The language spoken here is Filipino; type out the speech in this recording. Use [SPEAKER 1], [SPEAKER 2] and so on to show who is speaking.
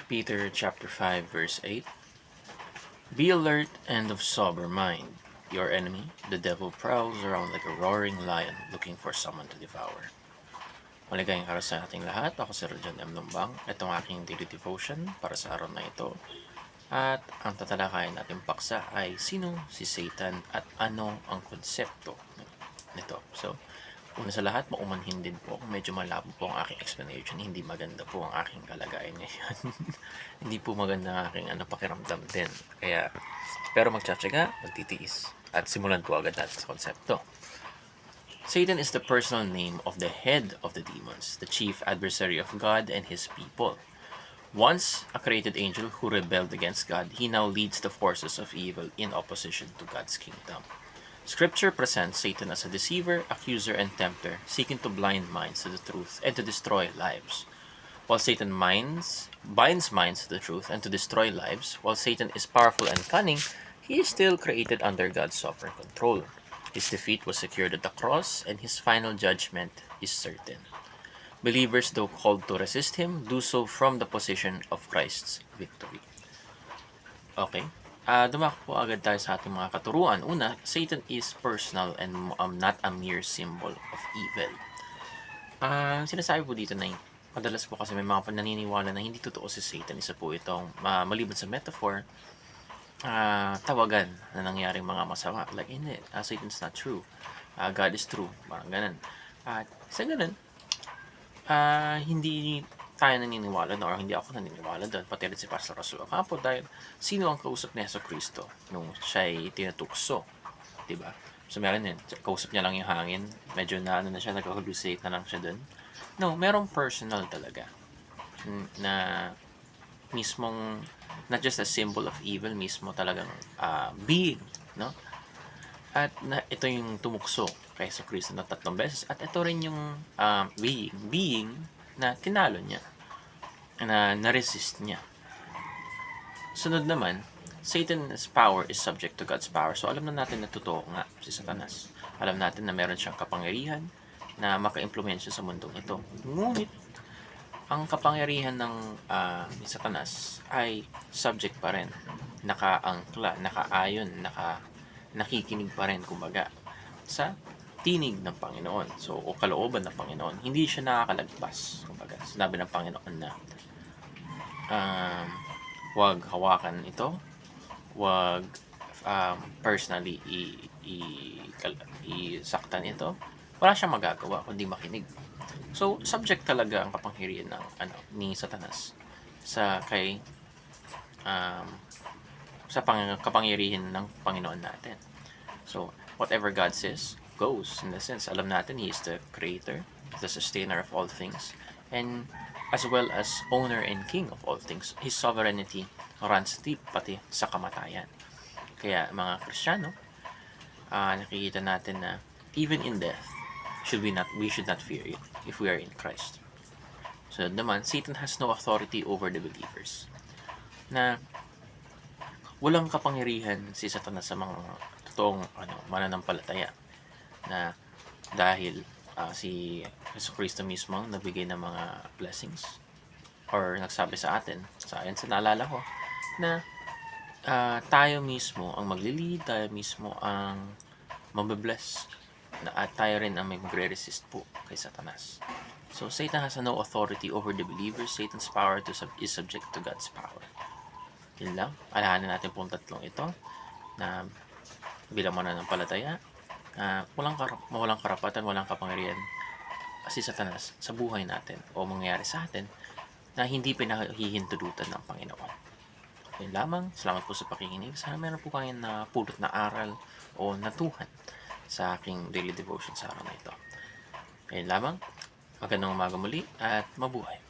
[SPEAKER 1] Peter chapter 5 verse 8. Be alert and of sober mind. Your enemy, the devil, prowls around like a roaring lion looking for someone to devour. Maligayang araw sa ating lahat. Ako si Rodjan M. Lumbang. Ito ang aking daily devotion para sa araw na ito. At ang tatalakayin nating paksa ay sino si Satan at ano ang konsepto nito. So, una sa lahat, maumanhin din po. Medyo malabo po ang aking explanation. Hindi maganda po ang aking kalagayan ngayon. Hindi po maganda ang aking pakiramdam din. Kaya, pero magtsatsaga, magtitiis. At simulan po agad natin sa konsepto. Satan is the personal name of the head of the demons, the chief adversary of God and his people. Once a created angel who rebelled against God, he now leads the forces of evil in opposition to God's kingdom. Scripture presents Satan as a deceiver, accuser, and tempter, seeking to blind minds to the truth and to destroy lives. While Satan binds minds to the truth and to destroy lives, while Satan is powerful and cunning, he is still created under God's sovereign control. His defeat was secured at the cross, and his final judgment is certain. Believers, though called to resist him, do so from the position of Christ's victory. Okay. Dumako po agad tayo sa ating mga katuruan. Una, Satan is personal and not a mere symbol of evil. Sinasabi po dito na madalas po kasi may mga naniniwala na hindi totoo si Satan. Isa po itong maliban sa metaphor, tawagan na nangyaring mga masama. Like, hindi, Satan's not true. God is true. Parang ganun. At sa ganun, hindi tayo naniniwala na, or hindi ako naniniwala doon, pati rin si Pastor Rasul Ocampo, dahil sino ang kausap ni Jesucristo nung siya'y tinutukso, diba? So meron yun, kausap niya lang yung hangin, medyo na siya, nag-hallucinate na lang siya doon. No, merong personal talaga na mismong, not just a symbol of evil, mismo talagang being, no? At ito yung tumukso kay Jesucristo na 3 beses, at ito rin yung being na tinalo niya, na na-resist niya. Sunod naman, Satan's power is subject to God's power. So alam na natin na totoo nga si Satanas. Alam natin na meron siyang kapangyarihan na maka-impluwensya sa mundong ito. Ngunit, ang kapangyarihan ng ni Satanas ay subject pa rin. Nakaangkla, nakaayon, nakikinig pa rin, kumbaga, sa tinig ng Panginoon. So, o kalooban ng Panginoon. Hindi siya nakakalagpas. Kumbaga, sinabi ng Panginoon na wag hawakan ito, wag personally isaktan ito. Wala siyang magagawa kundi makinig. So, subject talaga ang kapangyarihan ng ni Satanas sa kapangyarihan ng Panginoon natin. So, whatever God says goes. In the sense, alam natin He is the creator, the sustainer of all things, and as well as owner and king of all things. His sovereignty runs deep pati sa kamatayan. Kaya mga Kristiyano, nakikita natin na even in death, we should not fear it if we are in Christ. So naman, Satan has no authority over the believers. Na walang kapangyarihan si Satanas sa mga totoong mananampalataya, na dahil si Jesucristo mismo ang nagbigay ng mga blessings, or nagsabi sa atin, sa akin, naalala ko, na tayo mismo ang maglilid, tayo mismo ang mabibless, at tayo rin ang may magre-resist po kay Satanas. So Satan has no authority over the believers. Satan's power is subject to God's power. Yun lang. Alahanin natin pong tatlong ito na bilang mananampalataya, walang karapatan, walang kapangyarihan si Satanas sa buhay natin o mangyayari sa atin na hindi pinahihintulutan ng Panginoon. Yun lamang. Salamat po sa pakikinig. Sana meron po kayong napulot na aral o natuhan sa aking daily devotion sa araw na ito. Yun lamang. Magandang umaga muli at mabuhay.